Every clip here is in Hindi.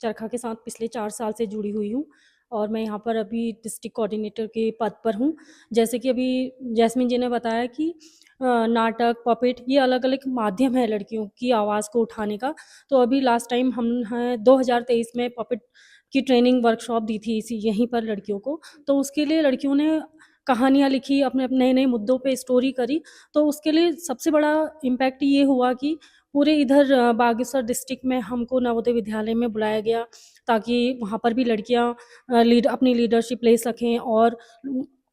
चरखा के साथ पिछले 4 साल से जुड़ी हुई हूँ और मैं यहाँ पर अभी डिस्ट्रिक्ट कोऑर्डिनेटर के पद पर हूँ। जैसे कि अभी जैस्मिन जी ने बताया कि नाटक, पपेट ये अलग-अलग माध्यम है लड़कियों की आवाज़ को उठाने का। तो अभी लास्ट टाइम हम 2023 में पपेट की ट्रेनिंग वर्कशॉप दी थी इसी यहीं पर लड़कियों को। तो उसके लिए लड़कियों ने कहानियाँ लिखी, अपने-अपने नए-नए मुद्दों पे स्टोरी करी। तो उसके लिए सबसे बड़ा इम्पैक्ट ये हुआ कि पूरे इधर बागेश्वर डिस्ट्रिक्ट में हमको नवोदय विद्यालय में बुलाया गया, ताकि वहाँ पर भी लड़कियाँ अपनी लीडरशिप ले सकें और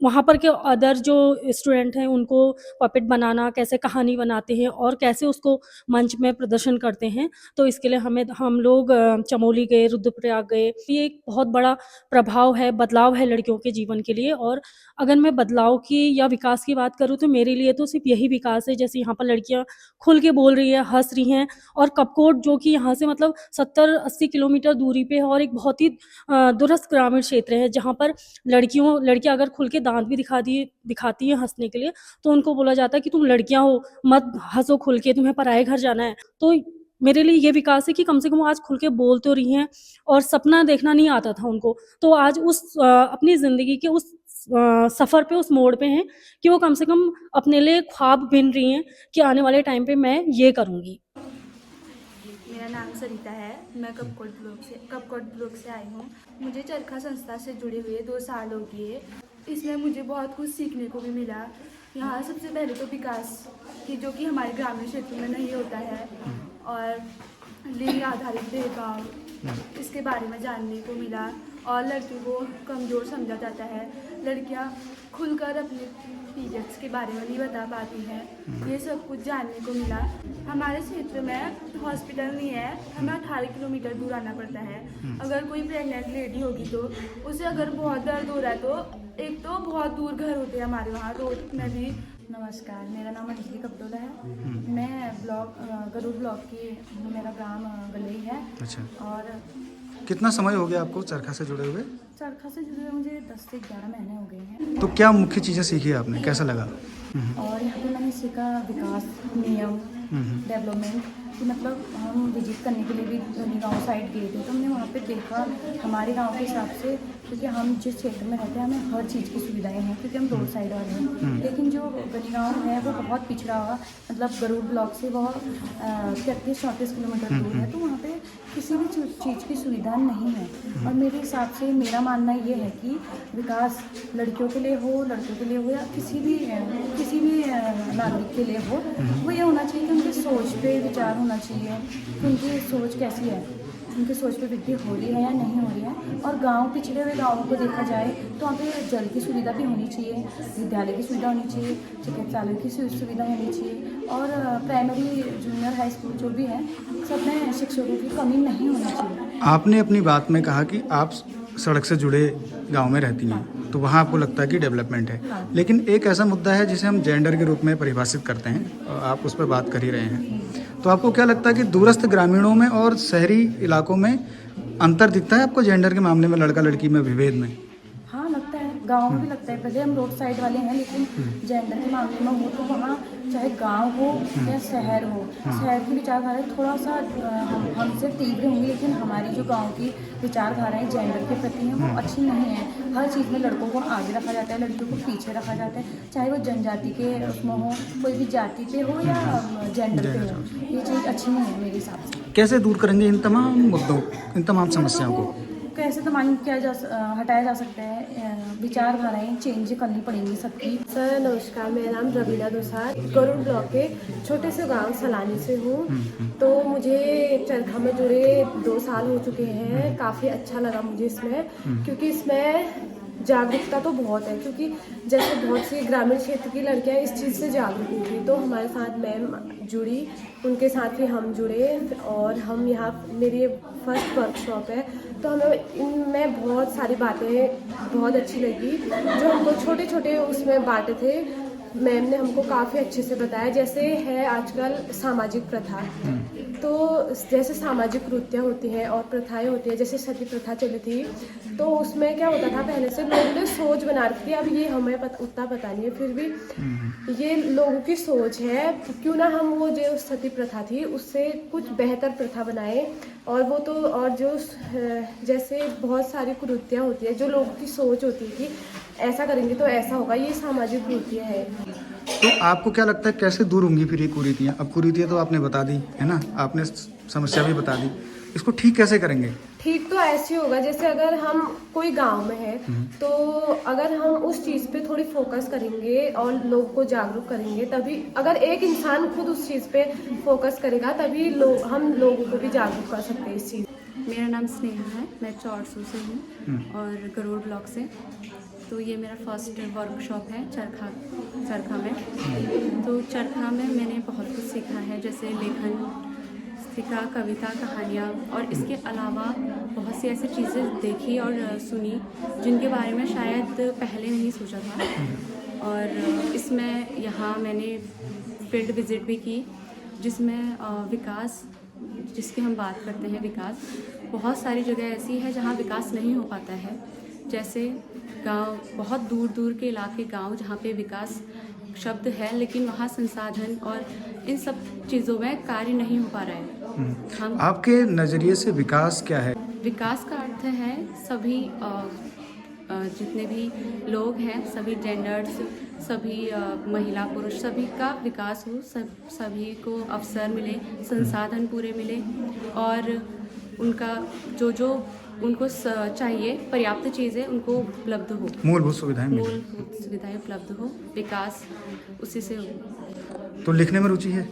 वहाँ पर के अदर जो स्टूडेंट हैं उनको पपेट बनाना, कैसे कहानी बनाते हैं और कैसे उसको मंच में प्रदर्शन करते हैं। तो इसके लिए हम लोग चमोली गए, रुद्रप्रयाग गए। ये एक बहुत बड़ा प्रभाव है, बदलाव है लड़कियों के जीवन के लिए। और अगर मैं बदलाव की या विकास की बात करूँ तो मेरे लिए तो सिर्फ़ यही विकास है, जैसे यहाँ पर लड़कियाँ खुल के बोल रही हैं, हँस रही हैं। और कपकोट जो कि यहाँ से मतलब 70-80 किलोमीटर दूरी पे है और एक बहुत ही दूरस्थ ग्रामीण क्षेत्र है, जहाँ पर लड़कियाँ अगर खुल के दाँत भी दिखाती हैं हँसने के लिए, तो उनको बोला जाता है कि तुम लड़कियाँ हो, मत हँसो खुल के, तुम्हें पराए घर जाना है। तो मेरे लिए ये विकास है कि कम से कम वो आज खुल के बोल तो रही हैं और सपना देखना नहीं आता था उनको। तो आज अपनी ज़िंदगी के उस सफ़र पे, उस मोड़ पे हैं कि वो कम से कम अपने लिए ख्वाब बिन रही हैं कि आने वाले टाइम पे मैं ये करूँगी। मेरा नाम सरिता है। मैं कपकोट ब्लॉक से आई हूँ। मुझे चरखा संस्था से जुड़े हुए 2 साल हो गए। इसमें मुझे बहुत कुछ सीखने को भी मिला। यहाँ सबसे पहले तो विकास की, जो कि हमारे ग्रामीण क्षेत्र में नहीं होता है, और लिंग आधारित भेदभाव इसके बारे में जानने को मिला। और लड़की को कमज़ोर समझा जाता है, लड़कियाँ खुलकर अपने पीरियड्स के बारे में नहीं बता पाती हैं। ये सब कुछ जानने को मिला। हमारे क्षेत्र में हॉस्पिटल नहीं है, हमें 18 किलोमीटर दूर आना पड़ता है। अगर कोई प्रेग्नेंट लेडी होगी तो उसे अगर बहुत दर्द हो रहा है तो एक तो बहुत दूर घर होते हैं हमारे वहाँ रोड में भी। नमस्कार, मेरा नाम अंजलि कपटोला है। मैं गरुड़ ब्लॉक की, मेरा ग्राम गलई है। अच्छा, और कितना समय हो गया आपको चरखा से जुड़े हुए? चरखा से जुड़े हुए मुझे 10 से 11 महीने हो गए हैं। तो क्या मुख्य चीज़ें सीखी आपने, कैसा लगा? और यहाँ पे मैंने सीखा विकास, नियम, डेवलपमेंट कि मतलब हम विजिट करने के लिए भी गांव साइड गए थे, तो हमने वहाँ पे देखा हमारे गांव के हिसाब से, क्योंकि हम जिस क्षेत्र में रहते हैं हमें हर चीज़ की सुविधाएं हैं, क्योंकि हम रोड साइड वाले हैं। लेकिन जो गली गाँव है वो बहुत पिछड़ा हुआ, मतलब गरुड़ ब्लॉक से वो 33-34 किलोमीटर दूर है, तो वहाँ पे किसी भी चीज़ की सुविधा नहीं है। और मेरे हिसाब से मेरा मानना ये है कि विकास लड़कियों के लिए हो, लड़कों के लिए हो, या किसी भी नागरिक के लिए हो, वो ये होना चाहिए कि उनकी सोच पे विचार होना चाहिए कि उनकी सोच कैसी है, उनकी सोच पे वृद्धि हो रही है या नहीं हो रही है। और गांव, पिछड़े हुए गाँवों को देखा जाए तो वहाँ पे जल की सुविधा भी होनी चाहिए, विद्यालय की सुविधा होनी चाहिए, चिकित्सालय की सुविधा होनी चाहिए, और प्राइमरी, जूनियर, हाई स्कूल जो भी है सब में शिक्षकों की कमी नहीं होनी चाहिए। आपने अपनी बात में कहा कि आप सड़क से जुड़े गांव में रहती हैं, तो वहाँ आपको लगता है कि डेवलपमेंट है। हाँ। लेकिन एक ऐसा मुद्दा है जिसे हम जेंडर के रूप में परिभाषित करते हैं, और आप उस पर बात कर ही रहे हैं। तो आपको क्या लगता है कि दूरस्थ ग्रामीणों में और शहरी इलाकों में अंतर दिखता है आपको जेंडर के मामले में, लड़का लड़की में विभेद में? हाँ, लगता है, गाँव में भी लगता है। भले हम रोड साइड वाले हैं, लेकिन जेंडर के मामले में हो तो वहाँ चाहे गांव हो या शहर हो, शहर की विचारधारा थोड़ा सा हमसे तीव्र होंगी, लेकिन हमारी जो गांव की विचारधाराएं जेंडर के प्रति हैं वो अच्छी नहीं है। हर चीज़ में लड़कों को आगे रखा जाता है, लड़कियों को पीछे रखा जाता है, चाहे वो जनजाति के उसमें हो, कोई भी जाति पे हो या जेंडर पे हो। ये चीज़ अच्छी नहीं है मेरे हिसाब से। कैसे दूर करेंगे इन तमाम मुद्दों, इन तमाम समस्याओं को? कैसे तो हटाया जा सकता है, विचारधाराएं चेंज करनी पड़ेंगी सबकी। सर नमस्कार, मेरा नाम रवीना दोसार, गरुड़ ब्लॉक के छोटे से गांव सलानी से हूँ। तो मुझे चरखा में जुड़े 2 साल हो चुके हैं। काफ़ी अच्छा लगा मुझे इसमें, क्योंकि इसमें जागरूकता तो बहुत है, क्योंकि जैसे बहुत सी ग्रामीण क्षेत्र की लड़कियां इस चीज़ से जागरूक हुई थी, तो हमारे साथ मैम जुड़ी, उनके साथ ही हम जुड़े, और हम यहाँ, मेरी फर्स्ट वर्कशॉप है, तो हमें इनमें बहुत सारी बातें बहुत अच्छी लगी, जो हमको छोटे छोटे उसमें बांटे थे, मैम ने हमको काफ़ी अच्छे से बताया। जैसे है आजकल सामाजिक प्रथा, तो जैसे सामाजिक कुरीतियाँ होती हैं और प्रथाएं होती हैं, जैसे सती प्रथा चली थी, तो उसमें क्या होता था, पहले से लोगों ने सोच बना रखी थी। अब ये हमें उतना पता नहीं है, फिर भी ये लोगों की सोच है, क्यों ना हम वो जो सती प्रथा थी उससे कुछ बेहतर प्रथा बनाए। और वो तो और जो जैसे बहुत सारी कुरीतियाँ होती है, जो लोगों की सोच होती है कि ऐसा करेंगे तो ऐसा होगा, ये सामाजिक कुरीतियाँ हैं। तो आपको क्या लगता है कैसे दूर होंगी फिर ये कुरीतियाँ? अब कुरीतियाँ तो आपने बता दी है ना, आपने समस्या भी बता दी, इसको ठीक कैसे करेंगे? ठीक तो ऐसे होगा, जैसे अगर हम कोई गांव में है तो अगर हम उस चीज़ पे थोड़ी फोकस करेंगे और लोगों को जागरूक करेंगे, तभी अगर एक इंसान खुद उस चीज़ पे फोकस करेगा तभी हम लोगों को भी जागरूक कर सकते हैं इस चीज़। मेरा नाम स्नेहा है, मैं चौरसू से हूँ और गरुड़ ब्लॉक से। तो ये मेरा फर्स्ट वर्कशॉप है चरखा में। तो चरखा में मैंने बहुत कुछ सीखा है, जैसे लेखन सीखा, कविता, कहानियाँ, और इसके अलावा बहुत सी ऐसी चीज़ें देखी और सुनी जिनके बारे में शायद पहले नहीं सोचा था। और इसमें यहाँ मैंने फील्ड विज़िट भी की, जिसमें विकास, जिसकी हम बात करते हैं विकास, बहुत सारी जगह ऐसी है जहाँ विकास नहीं हो पाता है। जैसे गांव, बहुत दूर दूर के इलाके, गांव जहाँ पे विकास शब्द है लेकिन वहाँ संसाधन और इन सब चीज़ों में कार्य नहीं हो पा रहा है। हम आपके नज़रिए से विकास क्या है? विकास का अर्थ है सभी जितने भी लोग हैं, सभी जेंडर्स, सभी महिला पुरुष, सभी का विकास हो, सभी को अवसर मिले, संसाधन पूरे मिले और उनका जो उनको चाहिए पर्याप्त चीज़ें उनको उपलब्ध हो, मूलभूत सुविधाएं मिली। मूलभूत सुविधाएं उपलब्ध हो, विकास उसी से हो। तो लिखने में रुचि है?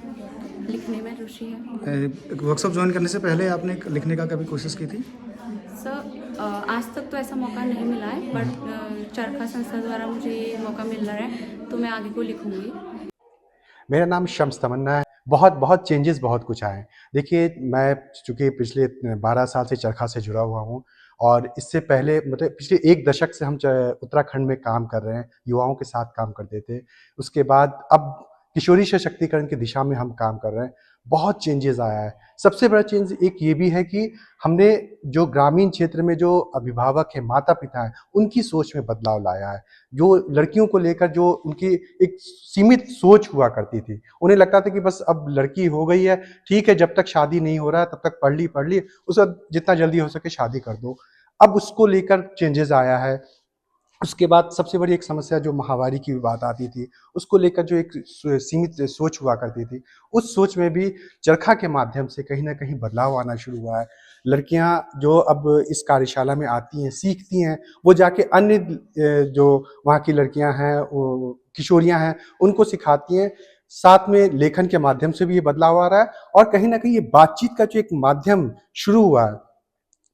लिखने में रुचि है। वर्कशॉप ज्वाइन करने से पहले आपने लिखने का कभी कोशिश की थी? सर आज तक तो ऐसा मौका नहीं मिला है, बट चरखा संस्था द्वारा मुझे ये मौका मिल रहा है तो मैं आगे को लिखूंगी। मेरा नाम शम्स तमन्ना है। बहुत चेंजेस, बहुत कुछ आए हैं। देखिए, मैं चूँकि पिछले 12 साल से चरखा से जुड़ा हुआ हूँ और इससे पहले मतलब पिछले 1 दशक से हम उत्तराखंड में काम कर रहे हैं, युवाओं के साथ काम करते थे। उसके बाद अब किशोरी सशक्तिकरण की दिशा में हम काम कर रहे हैं। बहुत चेंजेस आया है। सबसे बड़ा चेंज एक ये भी है कि हमने जो ग्रामीण क्षेत्र में जो अभिभावक हैं, माता-पिता हैं, उनकी सोच में बदलाव लाया है। जो लड़कियों को लेकर जो उनकी एक सीमित सोच हुआ करती थी, उन्हें लगता था कि बस अब लड़की हो गई है, ठीक है, जब तक शादी नहीं हो रहा है तब तक पढ़ ली, उसके बाद जितना जल्दी हो सके शादी कर दो। अब उसको लेकर चेंजेस आया है। उसके बाद सबसे बड़ी एक समस्या जो माहवारी की भी बात आती थी, उसको लेकर जो एक सीमित सोच हुआ करती थी, उस सोच में भी चरखा के माध्यम से कहीं न कहीं बदलाव आना शुरू हुआ है। लड़कियां जो अब इस कार्यशाला में आती हैं, सीखती हैं, वो जाके अन्य जो वहाँ की लड़कियां हैं, वो किशोरियां हैं, उनको सिखाती हैं। साथ में लेखन के माध्यम से भी ये बदलाव आ रहा है और कहीं न कहीं ये बातचीत का जो एक माध्यम शुरू हुआ है,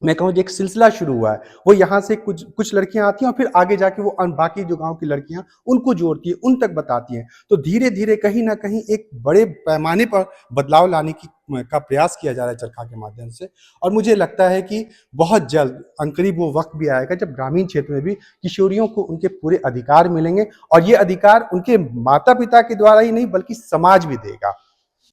मैं कहूँ जो एक सिलसिला शुरू हुआ है, वो यहाँ से कुछ लड़कियाँ आती हैं और फिर आगे जाके वो बाकी जो गाँव की लड़कियाँ उनको जोड़ती है, उन तक बताती हैं। तो धीरे-धीरे कहीं न कहीं एक बड़े पैमाने पर बदलाव लाने का प्रयास किया जा रहा है चरखा के माध्यम से और मुझे लगता है कि बहुत जल्द अनकरीब वो वक़्त भी आएगा जब ग्रामीण क्षेत्र में भी किशोरियों को उनके पूरे अधिकार मिलेंगे और ये अधिकार उनके माता-पिता के द्वारा ही नहीं बल्कि समाज भी देगा।